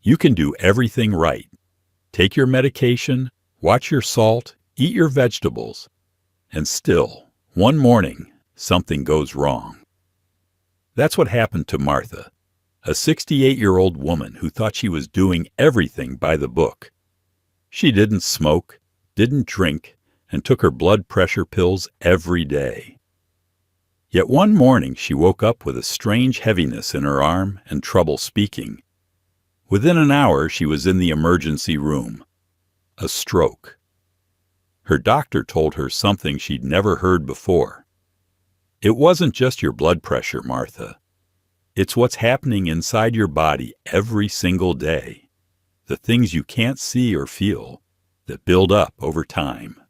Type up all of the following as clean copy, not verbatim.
You can do everything right. Take your medication, watch your salt, eat your vegetables, and still, one morning, something goes wrong. That's what happened to Martha, a 68-year-old woman who thought she was doing everything by the book. She didn't smoke, didn't drink, and took her blood pressure pills every day. Yet one morning she woke up with a strange heaviness in her arm and trouble speaking. Within an hour she was in the emergency room. A stroke. Her doctor told her something she'd never heard before. It wasn't just your blood pressure, Martha. It's what's happening inside your body every single day. The things you can't see or feel that build up over time.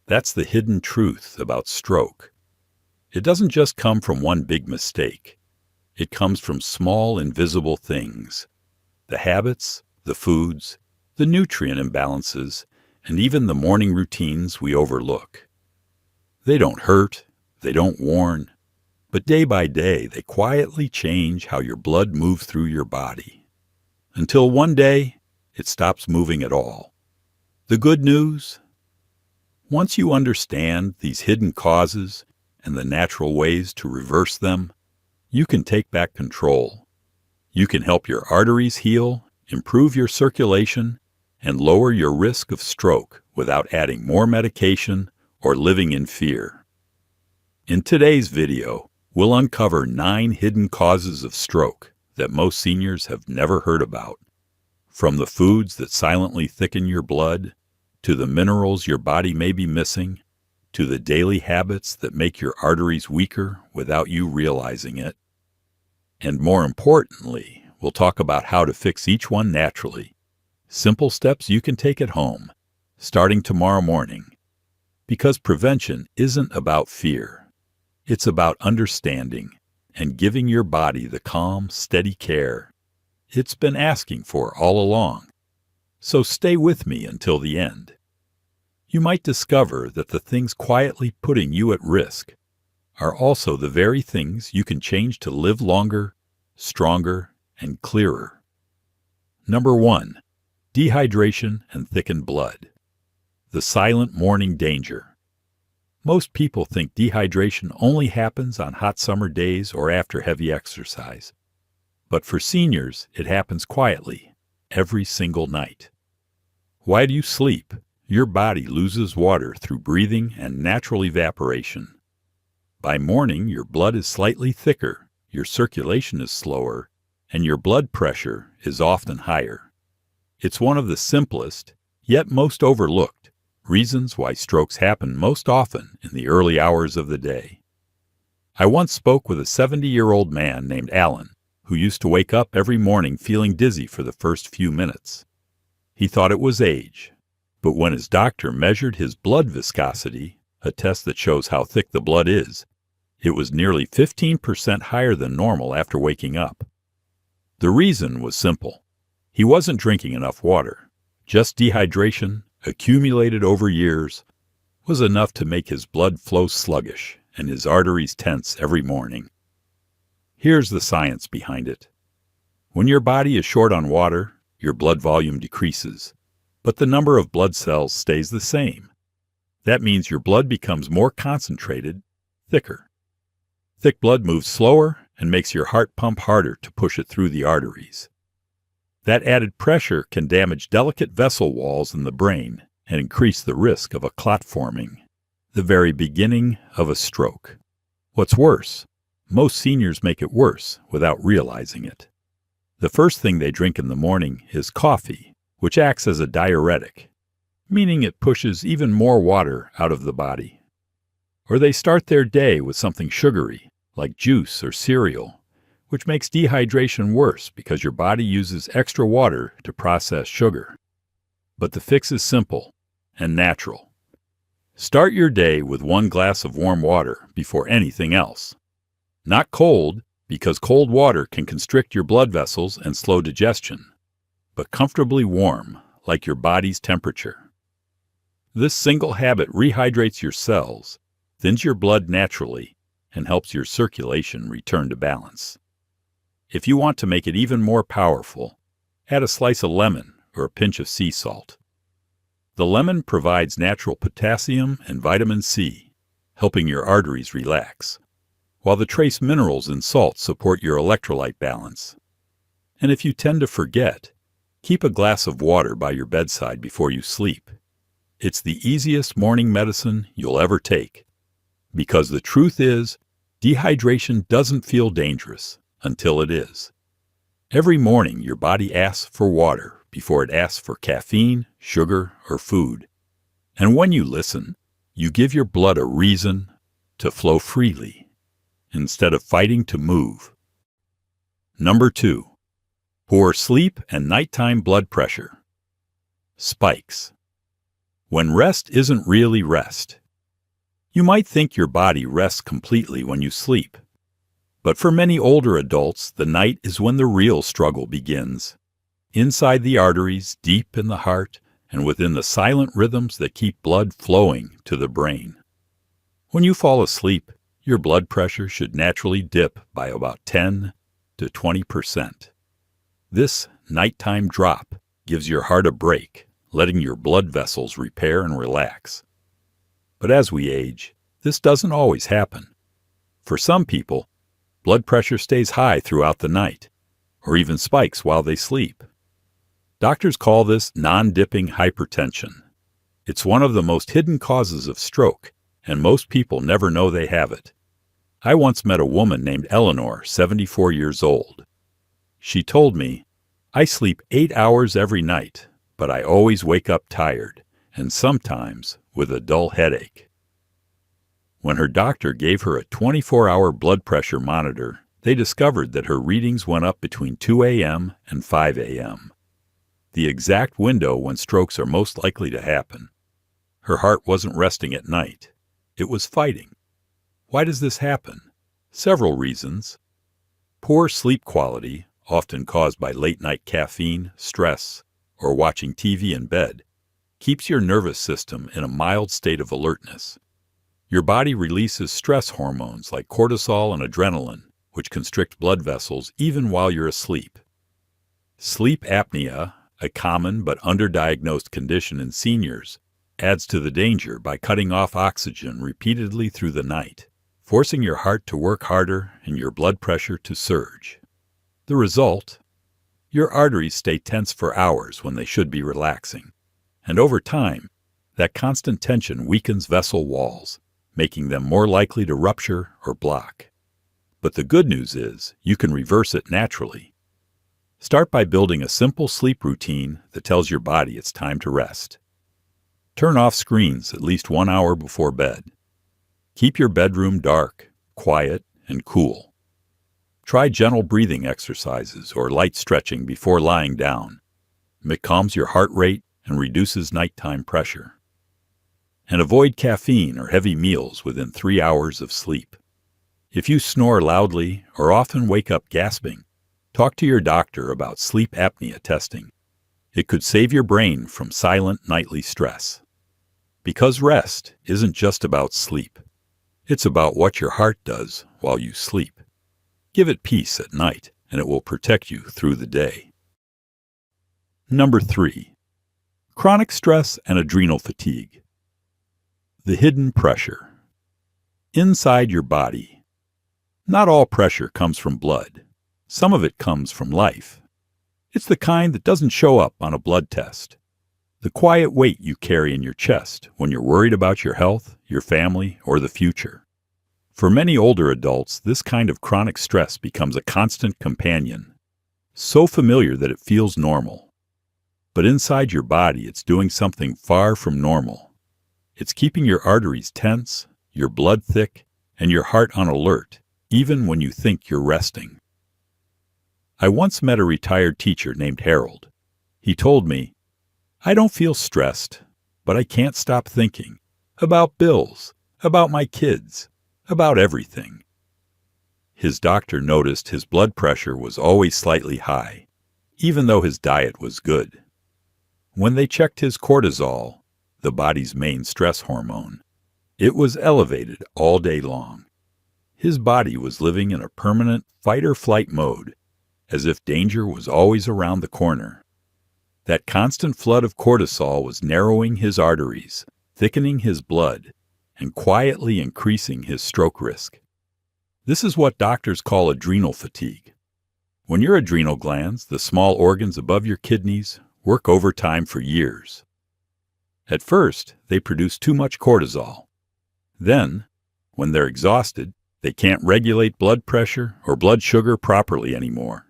That's the hidden truth about stroke. It doesn't just come from one big mistake. It comes from small, invisible things. The habits, the foods, the nutrient imbalances, and even the morning routines we overlook. They don't hurt, they don't warn, but day by day they quietly change how your blood moves through your body. Until one day, it stops moving at all. The good news? Once you understand these hidden causes and the natural ways to reverse them, you can take back control. You can help your arteries heal, improve your circulation, and lower your risk of stroke without adding more medication or living in fear. In today's video, we'll uncover 9 hidden causes of stroke that most seniors have never heard about. From the foods that silently thicken your blood, to the minerals your body may be missing, to the daily habits that make your arteries weaker without you realizing it. And more importantly, we'll talk about how to fix each one naturally. Simple steps you can take at home, starting tomorrow morning. Because prevention isn't about fear. It's about understanding and giving your body the calm, steady care it's been asking for all along. So stay with me until the end. You might discover that the things quietly putting you at risk are also the very things you can change to live longer, stronger, and clearer. Number 1. Dehydration and thickened blood. The silent morning danger. Most people think dehydration only happens on hot summer days or after heavy exercise. But for seniors, it happens quietly, every single night. Why do you sleep? Your body loses water through breathing and natural evaporation. By morning, your blood is slightly thicker, your circulation is slower, and your blood pressure is often higher. It's one of the simplest, yet most overlooked, reasons why strokes happen most often in the early hours of the day. I once spoke with a 70-year-old man named Alan, who used to wake up every morning feeling dizzy for the first few minutes. He thought it was age, but when his doctor measured his blood viscosity, a test that shows how thick the blood is, it was nearly 15% higher than normal after waking up. The reason was simple. He wasn't drinking enough water. Just dehydration, accumulated over years, was enough to make his blood flow sluggish and his arteries tense every morning. Here's the science behind it. When your body is short on water, your blood volume decreases, but the number of blood cells stays the same. That means your blood becomes more concentrated, thicker. Thick blood moves slower and makes your heart pump harder to push it through the arteries. That added pressure can damage delicate vessel walls in the brain and increase the risk of a clot forming, the very beginning of a stroke. What's worse, most seniors make it worse without realizing it. The first thing they drink in the morning is coffee, which acts as a diuretic, meaning it pushes even more water out of the body. Or they start their day with something sugary, like juice or cereal, which makes dehydration worse because your body uses extra water to process sugar. But the fix is simple and natural. Start your day with 1 glass of warm water before anything else. Not cold, because cold water can constrict your blood vessels and slow digestion, but comfortably warm, like your body's temperature. This single habit rehydrates your cells, thins your blood naturally, and helps your circulation return to balance. If you want to make it even more powerful, Add a slice of lemon or a pinch of sea salt. The lemon provides natural potassium and vitamin C, helping your arteries relax, while the trace minerals in salt support your electrolyte balance. And if you tend to forget, keep a glass of water by your bedside before you sleep. It's the easiest morning medicine you'll ever take. Because the truth is, dehydration doesn't feel dangerous until it is. Every morning your body asks for water before it asks for caffeine, sugar, or food. And when you listen, you give your blood a reason to flow freely instead of fighting to move. Number 2. Poor sleep and nighttime blood pressure. Spikes. When rest isn't really rest. You might think your body rests completely when you sleep. But for many older adults, the night is when the real struggle begins. Inside the arteries, deep in the heart, and within the silent rhythms that keep blood flowing to the brain. When you fall asleep, your blood pressure should naturally dip by about 10 to 20%. This nighttime drop gives your heart a break, letting your blood vessels repair and relax. But as we age, this doesn't always happen. For some people, blood pressure stays high throughout the night, or even spikes while they sleep. Doctors call this non-dipping hypertension. It's one of the most hidden causes of stroke, and most people never know they have it. I once met a woman named Eleanor, 74 years old. She told me, "I sleep 8 hours every night, but I always wake up tired, and sometimes with a dull headache." When her doctor gave her a 24-hour blood pressure monitor, they discovered that her readings went up between 2 a.m. and 5 a.m., the exact window when strokes are most likely to happen. Her heart wasn't resting at night. It was fighting. Why does this happen? Several reasons. Poor sleep quality, often caused by late-night caffeine, stress, or watching TV in bed, keeps your nervous system in a mild state of alertness. Your body releases stress hormones like cortisol and adrenaline, which constrict blood vessels even while you're asleep. Sleep apnea, a common but underdiagnosed condition in seniors, adds to the danger by cutting off oxygen repeatedly through the night, forcing your heart to work harder and your blood pressure to surge. The result? Your arteries stay tense for hours when they should be relaxing. And over time, that constant tension weakens vessel walls, making them more likely to rupture or block. But the good news is, you can reverse it naturally. Start by building a simple sleep routine that tells your body it's time to rest. Turn off screens at least 1 hour before bed. Keep your bedroom dark, quiet, and cool. Try gentle breathing exercises or light stretching before lying down. It calms your heart rate and reduces nighttime pressure. And avoid caffeine or heavy meals within 3 hours of sleep. If you snore loudly or often wake up gasping, talk to your doctor about sleep apnea testing. It could save your brain from silent nightly stress. Because rest isn't just about sleep. It's about what your heart does while you sleep. Give it peace at night, and it will protect you through the day. Number 3. Chronic stress and adrenal fatigue. The hidden pressure. Inside your body. Not all pressure comes from blood. Some of it comes from life. It's the kind that doesn't show up on a blood test. The quiet weight you carry in your chest when you're worried about your health, your family, or the future. For many older adults, this kind of chronic stress becomes a constant companion, so familiar that it feels normal. But inside your body, it's doing something far from normal. It's keeping your arteries tense, your blood thick, and your heart on alert, even when you think you're resting. I once met a retired teacher named Harold. He told me, "I don't feel stressed, but I can't stop thinking about bills, about my kids, about everything." His doctor noticed his blood pressure was always slightly high, even though his diet was good. When they checked his cortisol, the body's main stress hormone, it was elevated all day long. His body was living in a permanent fight-or-flight mode, as if danger was always around the corner. That constant flood of cortisol was narrowing his arteries, thickening his blood, and quietly increasing his stroke risk. This is what doctors call adrenal fatigue. When your adrenal glands, the small organs above your kidneys, work overtime for years. At first, they produce too much cortisol. Then, when they're exhausted, they can't regulate blood pressure or blood sugar properly anymore.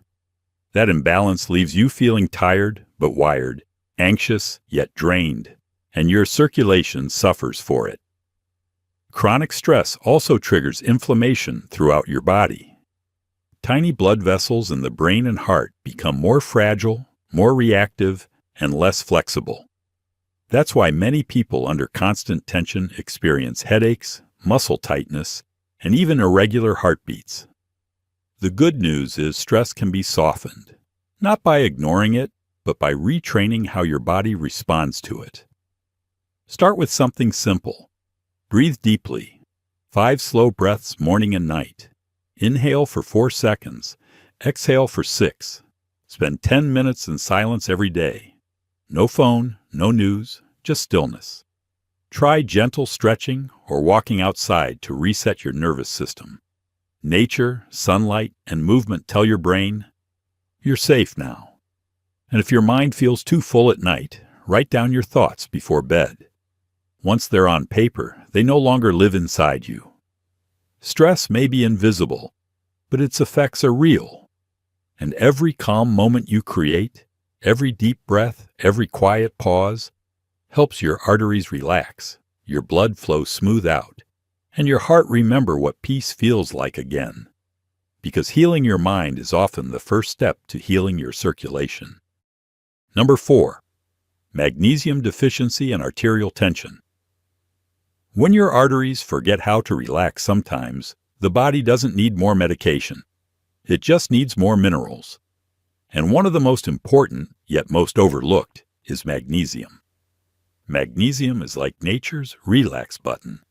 That imbalance leaves you feeling tired but wired, anxious yet drained, and your circulation suffers for it. Chronic stress also triggers inflammation throughout your body. Tiny blood vessels in the brain and heart become more fragile, more reactive, and less flexible. That's why many people under constant tension experience headaches, muscle tightness, and even irregular heartbeats. The good news is stress can be softened, not by ignoring it, but by retraining how your body responds to it. Start with something simple. Breathe deeply. 5 slow breaths morning and night. Inhale for 4 seconds. Exhale for 6. Spend 10 minutes in silence every day. No phone, no news, just stillness. Try gentle stretching or walking outside to reset your nervous system. Nature, sunlight, and movement tell your brain, you're safe now. And if your mind feels too full at night, write down your thoughts before bed. Once they're on paper, they no longer live inside you. Stress may be invisible, but its effects are real. And every calm moment you create, every deep breath, every quiet pause, helps your arteries relax, your blood flow smooth out, and your heart remember what peace feels like again. Because healing your mind is often the first step to healing your circulation. Number 4. Magnesium deficiency and arterial tension. When your arteries forget how to relax sometimes, the body doesn't need more medication. It just needs more minerals. And one of the most important, yet most overlooked, is magnesium. Magnesium is like nature's relax button.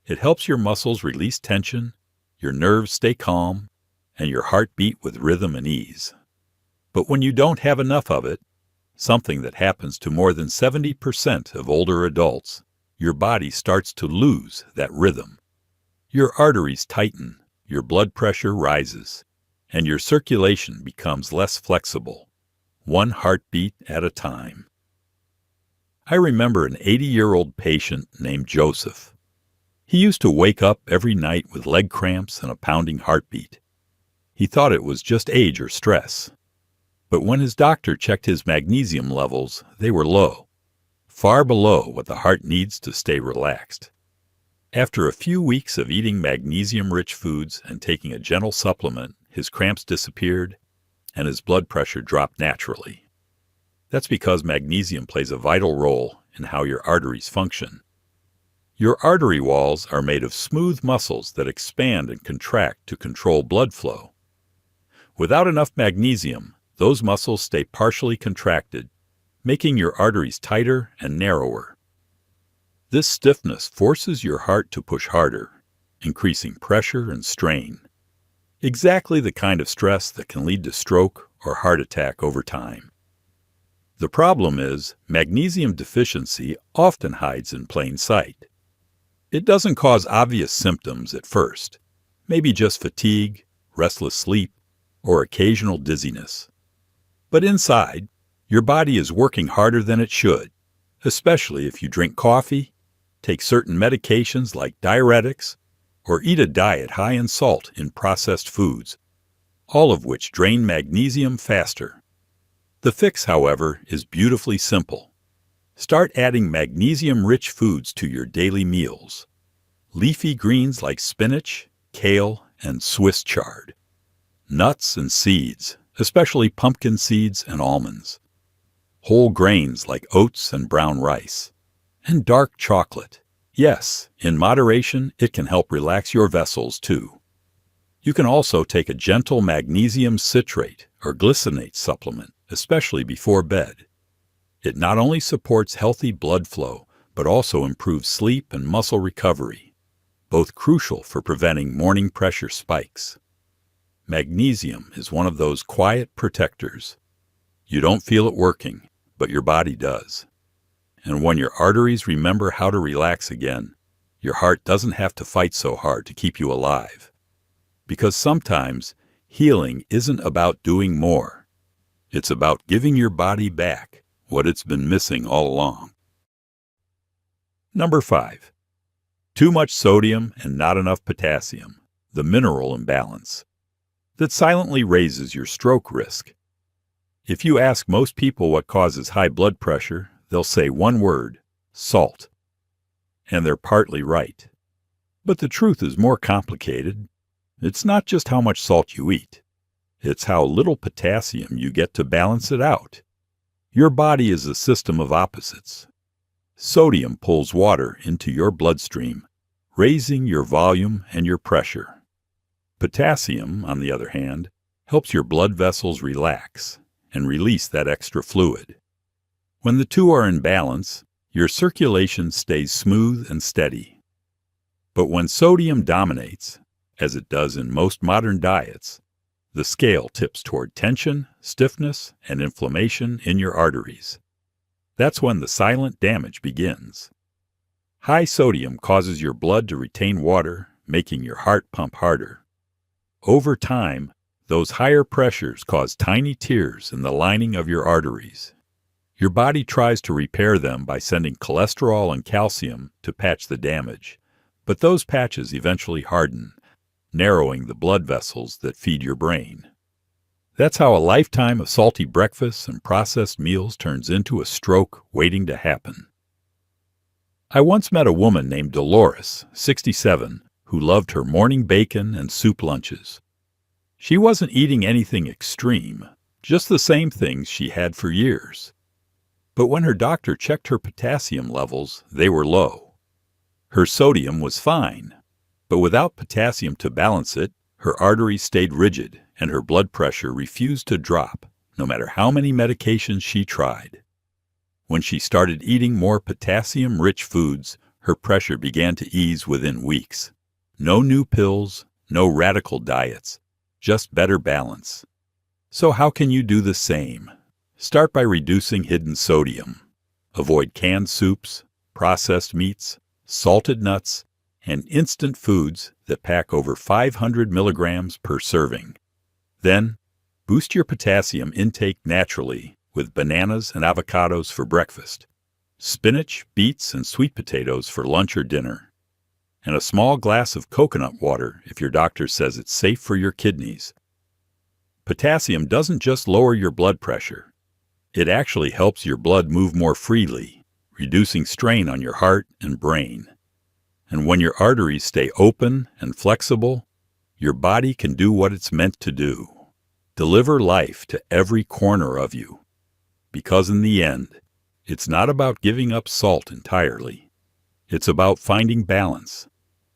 It helps your muscles release tension, your nerves stay calm, and your heart beat with rhythm and ease. But when you don't have enough of it, something that happens to more than 70% of older adults, your body starts to lose that rhythm. Your arteries tighten, your blood pressure rises, and your circulation becomes less flexible, one heartbeat at a time. I remember an 80-year-old patient named Joseph. He used to wake up every night with leg cramps and a pounding heartbeat. He thought it was just age or stress. But when his doctor checked his magnesium levels, they were low, far below what the heart needs to stay relaxed. After a few weeks of eating magnesium-rich foods and taking a gentle supplement, his cramps disappeared and his blood pressure dropped naturally. That's because magnesium plays a vital role in how your arteries function. Your artery walls are made of smooth muscles that expand and contract to control blood flow. Without enough magnesium, those muscles stay partially contracted, making your arteries tighter and narrower. This stiffness forces your heart to push harder, increasing pressure and strain. Exactly the kind of stress that can lead to stroke or heart attack over time. The problem is, magnesium deficiency often hides in plain sight. It doesn't cause obvious symptoms at first, maybe just fatigue, restless sleep, or occasional dizziness. But inside, your body is working harder than it should, especially if you drink coffee, take certain medications like diuretics, or eat a diet high in salt in processed foods, all of which drain magnesium faster. The fix, however, is beautifully simple. Start adding magnesium-rich foods to your daily meals. Leafy greens like spinach, kale, and Swiss chard. Nuts and seeds, especially pumpkin seeds and almonds. Whole grains like oats and brown rice. And dark chocolate. Yes, in moderation, it can help relax your vessels too. You can also take a gentle magnesium citrate or glycinate supplement, especially before bed. It not only supports healthy blood flow, but also improves sleep and muscle recovery, both crucial for preventing morning pressure spikes. Magnesium is one of those quiet protectors. You don't feel it working, but your body does. And when your arteries remember how to relax again, your heart doesn't have to fight so hard to keep you alive. Because sometimes healing isn't about doing more. It's about giving your body back what it's been missing all along. Number 5. Too much sodium and not enough potassium, the mineral imbalance, that silently raises your stroke risk. If you ask most people what causes high blood pressure, they'll say one word: salt. And they're partly right. But the truth is more complicated. It's not just how much salt you eat. It's how little potassium you get to balance it out. Your body is a system of opposites. Sodium pulls water into your bloodstream, raising your volume and your pressure. Potassium, on the other hand, helps your blood vessels relax and release that extra fluid. When the two are in balance, your circulation stays smooth and steady. But when sodium dominates, as it does in most modern diets, the scale tips toward tension, stiffness, and inflammation in your arteries. That's when the silent damage begins. High sodium causes your blood to retain water, making your heart pump harder. Over time, those higher pressures cause tiny tears in the lining of your arteries. Your body tries to repair them by sending cholesterol and calcium to patch the damage, but those patches eventually harden, narrowing the blood vessels that feed your brain. That's how a lifetime of salty breakfasts and processed meals turns into a stroke waiting to happen. I once met a woman named Dolores, 67, who loved her morning bacon and soup lunches. She wasn't eating anything extreme, just the same things she had for years. But when her doctor checked her potassium levels, they were low. Her sodium was fine, but without potassium to balance it, her arteries stayed rigid and her blood pressure refused to drop, no matter how many medications she tried. When she started eating more potassium-rich foods, her pressure began to ease within weeks. No new pills, no radical diets, just better balance. So how can you do the same? Start by reducing hidden sodium. Avoid canned soups, processed meats, salted nuts, and instant foods that pack over 500 milligrams per serving. Then, boost your potassium intake naturally with bananas and avocados for breakfast, spinach, beets, and sweet potatoes for lunch or dinner, and a small glass of coconut water if your doctor says it's safe for your kidneys. Potassium doesn't just lower your blood pressure. It actually helps your blood move more freely, reducing strain on your heart and brain. And when your arteries stay open and flexible, your body can do what it's meant to do: deliver life to every corner of you. Because in the end, it's not about giving up salt entirely. It's about finding balance,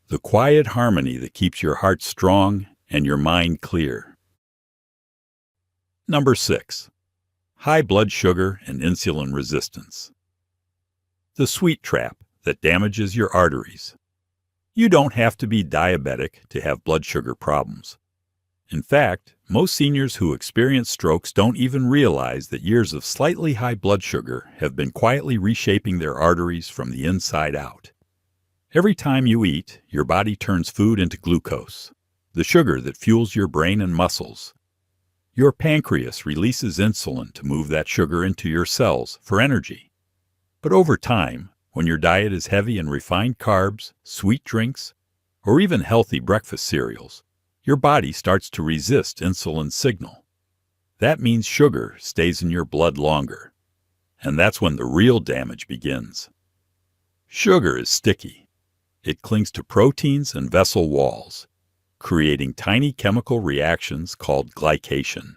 the quiet harmony that keeps your heart strong and your mind clear. Number 6. High blood sugar and insulin resistance. The sweet trap that damages your arteries. You don't have to be diabetic to have blood sugar problems. In fact, most seniors who experience strokes don't even realize that years of slightly high blood sugar have been quietly reshaping their arteries from the inside out. Every time you eat, your body turns food into glucose, the sugar that fuels your brain and muscles. Your pancreas releases insulin to move that sugar into your cells for energy. But over time, when your diet is heavy in refined carbs, sweet drinks, or even healthy breakfast cereals, your body starts to resist insulin's signal. That means sugar stays in your blood longer. And that's when the real damage begins. Sugar is sticky. It clings to proteins and vessel walls, creating tiny chemical reactions called glycation.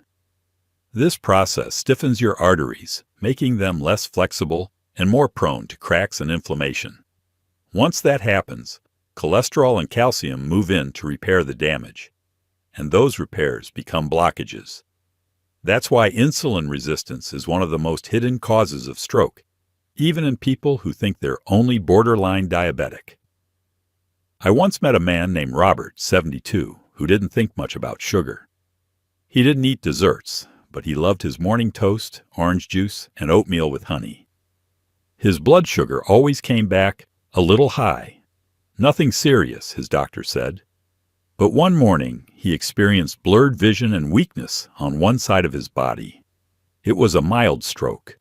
This process stiffens your arteries, making them less flexible and more prone to cracks and inflammation. Once that happens, cholesterol and calcium move in to repair the damage, and those repairs become blockages. That's why insulin resistance is one of the most hidden causes of stroke, even in people who think they're only borderline diabetic. I once met a man named Robert, 72, who didn't think much about sugar. He didn't eat desserts, but he loved his morning toast, orange juice, and oatmeal with honey. His blood sugar always came back a little high. Nothing serious, his doctor said. But one morning, he experienced blurred vision and weakness on one side of his body. It was a mild stroke.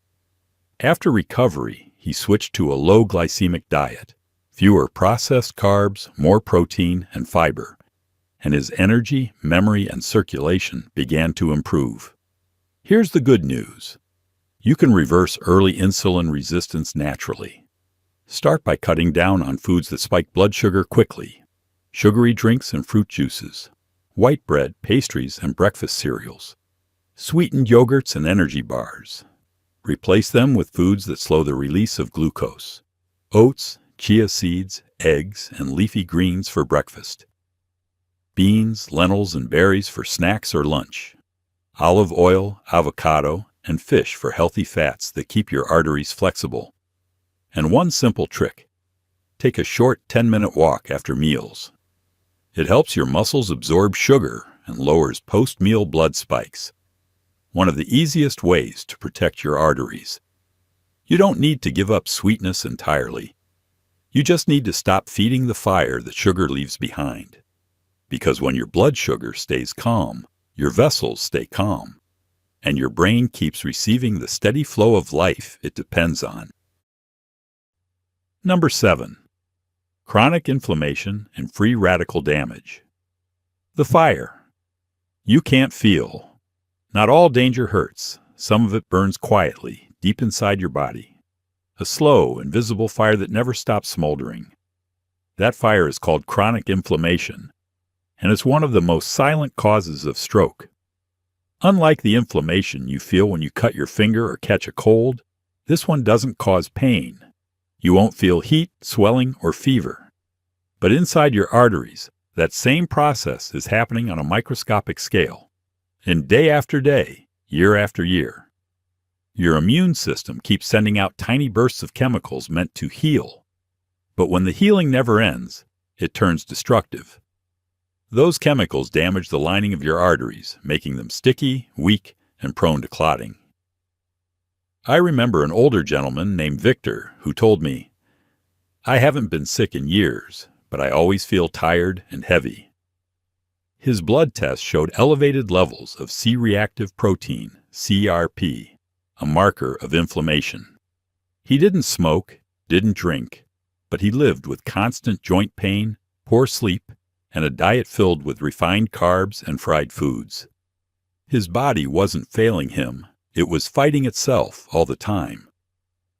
After recovery, he switched to a low glycemic diet, fewer processed carbs, more protein and fiber, and his energy, memory, and circulation began to improve. Here's the good news. You can reverse early insulin resistance naturally. Start by cutting down on foods that spike blood sugar quickly. Sugary drinks and fruit juices, white bread, pastries, and breakfast cereals, sweetened yogurts and energy bars. Replace them with foods that slow the release of glucose. Oats, chia seeds, eggs, and leafy greens for breakfast. Beans, lentils, and berries for snacks or lunch. Olive oil, avocado, and fish for healthy fats that keep your arteries flexible. And one simple trick. Take a short 10-minute walk after meals. It helps your muscles absorb sugar and lowers post-meal blood spikes. One of the easiest ways to protect your arteries. You don't need to give up sweetness entirely. You just need to stop feeding the fire that sugar leaves behind. Because when your blood sugar stays calm, your vessels stay calm, and your brain keeps receiving the steady flow of life it depends on. Number 7. Chronic inflammation and free radical damage. The fire. You can't feel. Not all danger hurts. Some of it burns quietly, deep inside your body. A slow, invisible fire that never stops smoldering. That fire is called chronic inflammation, and it's one of the most silent causes of stroke. Unlike the inflammation you feel when you cut your finger or catch a cold, this one doesn't cause pain. You won't feel heat, swelling, or fever. But inside your arteries, that same process is happening on a microscopic scale, and day after day, year after year. Your immune system keeps sending out tiny bursts of chemicals meant to heal. But when the healing never ends, it turns destructive. Those chemicals damage the lining of your arteries, making them sticky, weak, and prone to clotting. I remember an older gentleman named Victor who told me, "I haven't been sick in years, but I always feel tired and heavy." His blood test showed elevated levels of C-reactive protein, CRP, a marker of inflammation. He didn't smoke, didn't drink, but he lived with constant joint pain, poor sleep, and a diet filled with refined carbs and fried foods. His body wasn't failing him. It was fighting itself all the time.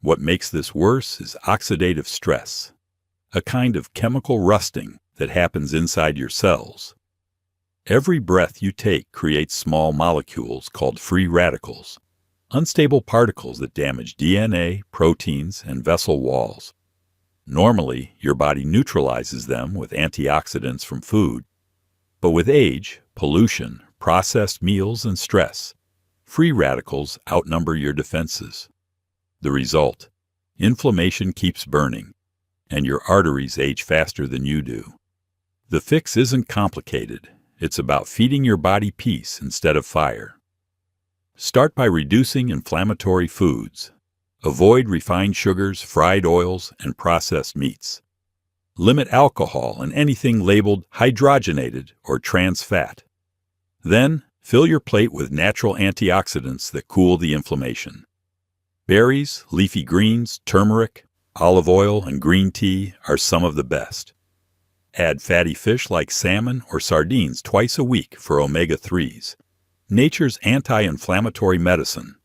What makes this worse is oxidative stress, a kind of chemical rusting that happens inside your cells. Every breath you take creates small molecules called free radicals, unstable particles that damage DNA, proteins, and vessel walls. Normally, your body neutralizes them with antioxidants from food. But with age, pollution, processed meals, and stress, free radicals outnumber your defenses. The result: inflammation keeps burning, and your arteries age faster than you do. The fix isn't complicated. It's about feeding your body peace instead of fire. Start by reducing inflammatory foods. Avoid refined sugars, fried oils, and processed meats. Limit alcohol and anything labeled hydrogenated or trans fat. Then, fill your plate with natural antioxidants that cool the inflammation. Berries, leafy greens, turmeric, olive oil, and green tea are some of the best. Add fatty fish like salmon or sardines twice a week for omega-3s, nature's anti-inflammatory medicine.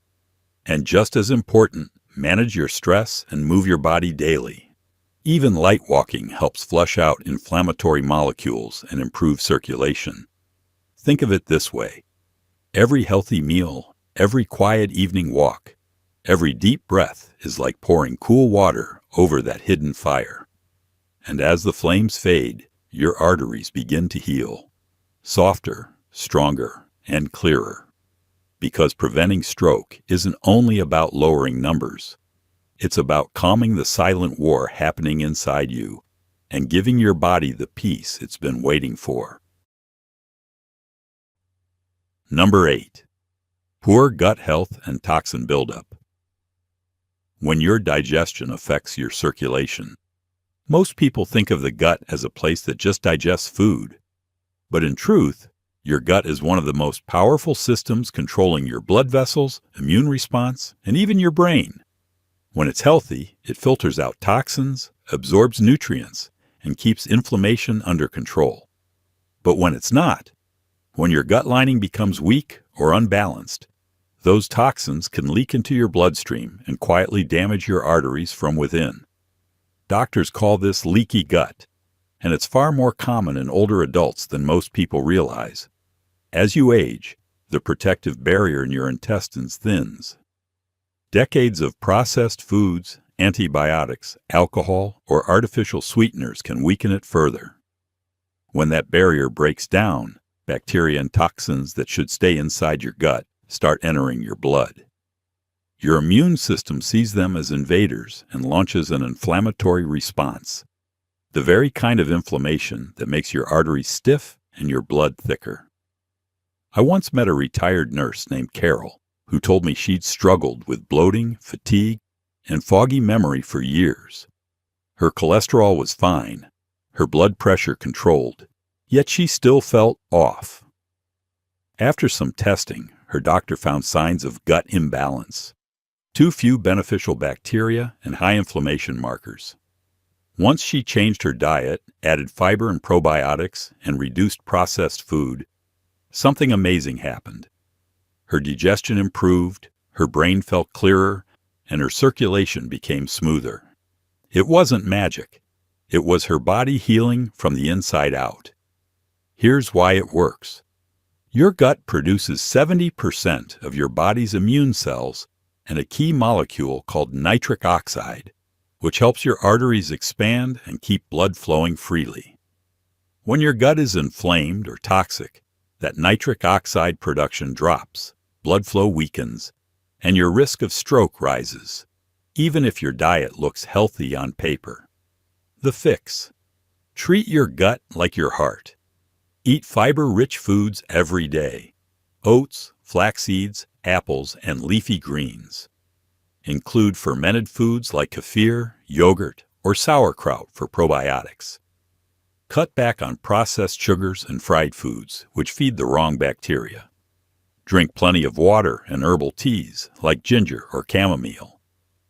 And just as important, manage your stress and move your body daily. Even light walking helps flush out inflammatory molecules and improve circulation. Think of it this way. Every healthy meal, every quiet evening walk, every deep breath is like pouring cool water over that hidden fire. And as the flames fade, your arteries begin to heal, softer, stronger, and clearer. Because preventing stroke isn't only about lowering numbers. It's about calming the silent war happening inside you and giving your body the peace it's been waiting for. Number 8. Poor gut health and toxin buildup. When your digestion affects your circulation, most people think of the gut as a place that just digests food. But in truth, your gut is one of the most powerful systems controlling your blood vessels, immune response, and even your brain. When it's healthy, it filters out toxins, absorbs nutrients, and keeps inflammation under control. But when it's not, when your gut lining becomes weak or unbalanced, those toxins can leak into your bloodstream and quietly damage your arteries from within. Doctors call this leaky gut, and it's far more common in older adults than most people realize. As you age, the protective barrier in your intestines thins. Decades of processed foods, antibiotics, alcohol, or artificial sweeteners can weaken it further. When that barrier breaks down, bacteria and toxins that should stay inside your gut start entering your blood. Your immune system sees them as invaders and launches an inflammatory response, the very kind of inflammation that makes your arteries stiff and your blood thicker. I once met a retired nurse named Carol who told me she'd struggled with bloating, fatigue, and foggy memory for years. Her cholesterol was fine, her blood pressure controlled, yet she still felt off. After some testing, her doctor found signs of gut imbalance, too few beneficial bacteria, and high inflammation markers. Once she changed her diet, added fiber and probiotics, and reduced processed food, something amazing happened. Her digestion improved, her brain felt clearer, and her circulation became smoother. It wasn't magic. It was her body healing from the inside out. Here's why it works. Your gut produces 70% of your body's immune cells and a key molecule called nitric oxide, which helps your arteries expand and keep blood flowing freely. When your gut is inflamed or toxic, that nitric oxide production drops, blood flow weakens, and your risk of stroke rises, even if your diet looks healthy on paper. The fix: treat your gut like your heart. Eat fiber-rich foods every day: oats, flax seeds, apples, and leafy greens. Include fermented foods like kefir, yogurt, or sauerkraut for probiotics. Cut back on processed sugars and fried foods, which feed the wrong bacteria. Drink plenty of water and herbal teas like ginger or chamomile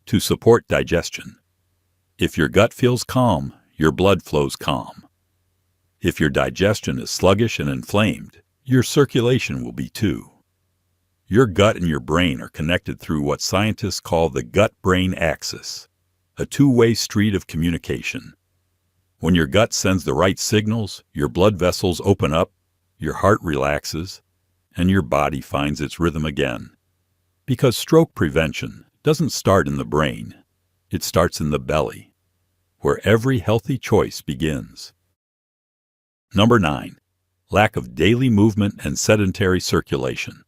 to support digestion. If your gut feels calm, your blood flows calm. If your digestion is sluggish and inflamed, your circulation will be too. Your gut and your brain are connected through what scientists call the gut-brain axis, a two-way street of communication. When your gut sends the right signals, your blood vessels open up, your heart relaxes, and your body finds its rhythm again. Because stroke prevention doesn't start in the brain, it starts in the belly, where every healthy choice begins. Number 9. Lack of daily movement and sedentary circulation.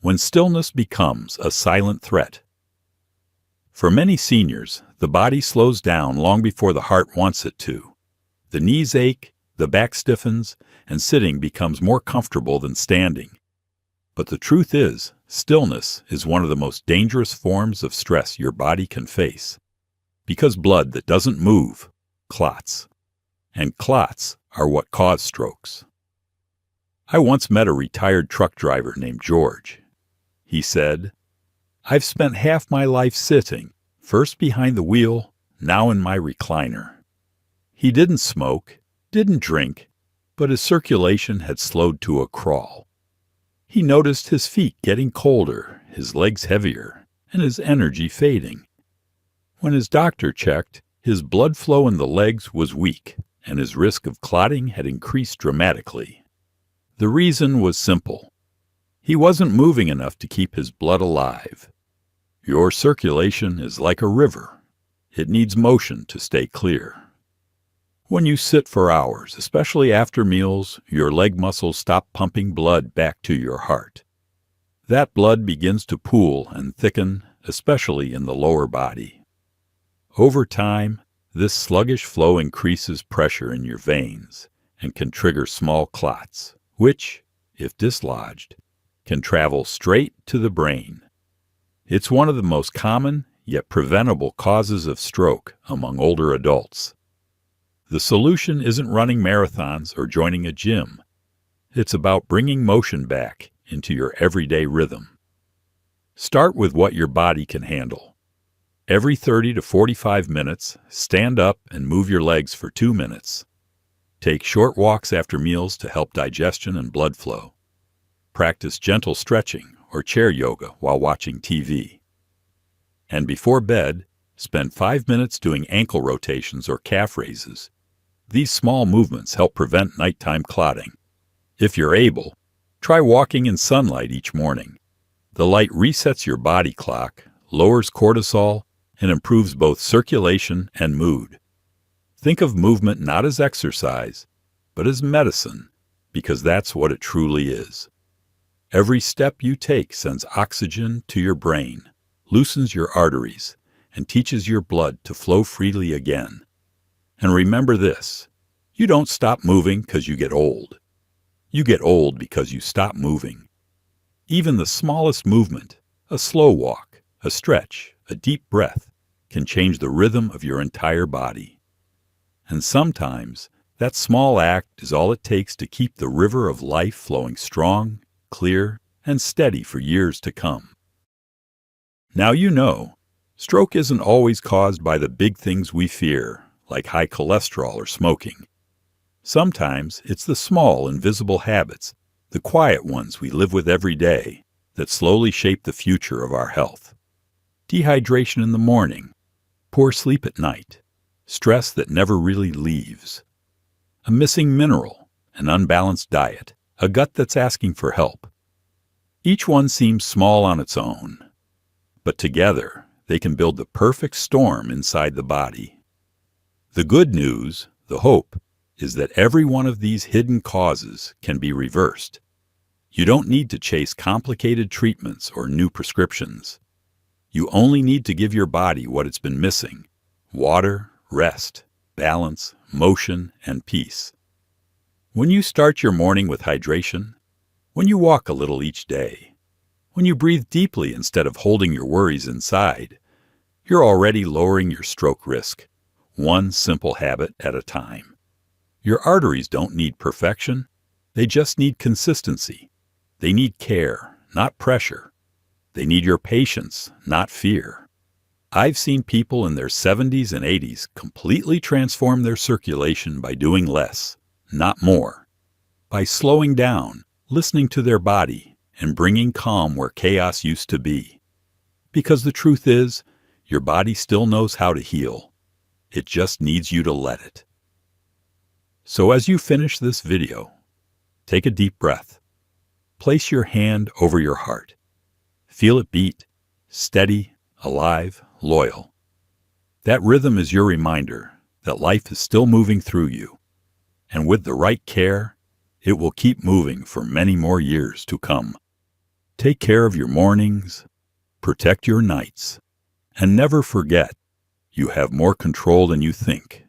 When stillness becomes a silent threat. For many seniors, the body slows down long before the heart wants it to. The knees ache, the back stiffens, and sitting becomes more comfortable than standing. But the truth is, stillness is one of the most dangerous forms of stress your body can face, because blood that doesn't move clots. And clots are what cause strokes. I once met a retired truck driver named George. He said, "I've spent half my life sitting, first behind the wheel, now in my recliner." He didn't smoke, didn't drink, but his circulation had slowed to a crawl. He noticed his feet getting colder, his legs heavier, and his energy fading. When his doctor checked, his blood flow in the legs was weak, and his risk of clotting had increased dramatically. The reason was simple. He wasn't moving enough to keep his blood alive. Your circulation is like a river. It needs motion to stay clear. When you sit for hours, especially after meals, your leg muscles stop pumping blood back to your heart. That blood begins to pool and thicken, especially in the lower body. Over time, this sluggish flow increases pressure in your veins and can trigger small clots, which, if dislodged, can travel straight to the brain. It's one of the most common yet preventable causes of stroke among older adults. The solution isn't running marathons or joining a gym. It's about bringing motion back into your everyday rhythm. Start with what your body can handle. Every 30 to 45 minutes, stand up and move your legs for 2 minutes. Take short walks after meals to help digestion and blood flow. Practice gentle stretching or chair yoga while watching TV. And before bed, spend 5 minutes doing ankle rotations or calf raises. These small movements help prevent nighttime clotting. If you're able, try walking in sunlight each morning. The light resets your body clock, lowers cortisol, and improves both circulation and mood. Think of movement not as exercise, but as medicine, because that's what it truly is. Every step you take sends oxygen to your brain, loosens your arteries, and teaches your blood to flow freely again. And remember this, you don't stop moving because you get old. You get old because you stop moving. Even the smallest movement, a slow walk, a stretch, a deep breath, can change the rhythm of your entire body. And sometimes, that small act is all it takes to keep the river of life flowing strong, clear, and steady for years to come. Now you know, stroke isn't always caused by the big things we fear, like high cholesterol or smoking. Sometimes it's the small, invisible habits, the quiet ones we live with every day, that slowly shape the future of our health. Dehydration in the morning, poor sleep at night, stress that never really leaves, a missing mineral, an unbalanced diet, a gut that's asking for help. Each one seems small on its own, but together they can build the perfect storm inside the body. The good news, the hope, is that every one of these hidden causes can be reversed. You don't need to chase complicated treatments or new prescriptions. You only need to give your body what it's been missing: water, rest, balance, motion, and peace. When you start your morning with hydration, when you walk a little each day, when you breathe deeply instead of holding your worries inside, you're already lowering your stroke risk, one simple habit at a time. Your arteries don't need perfection, they just need consistency. They need care, not pressure. They need your patience, not fear. I've seen people in their 70s and 80s completely transform their circulation by doing less, not more. By slowing down, listening to their body, and bringing calm where chaos used to be. Because the truth is, your body still knows how to heal. It just needs you to let it. So as you finish this video, take a deep breath. Place your hand over your heart. Feel it beat, steady, alive, loyal. That rhythm is your reminder that life is still moving through you. And with the right care, it will keep moving for many more years to come. Take care of your mornings, protect your nights, and never forget, you have more control than you think.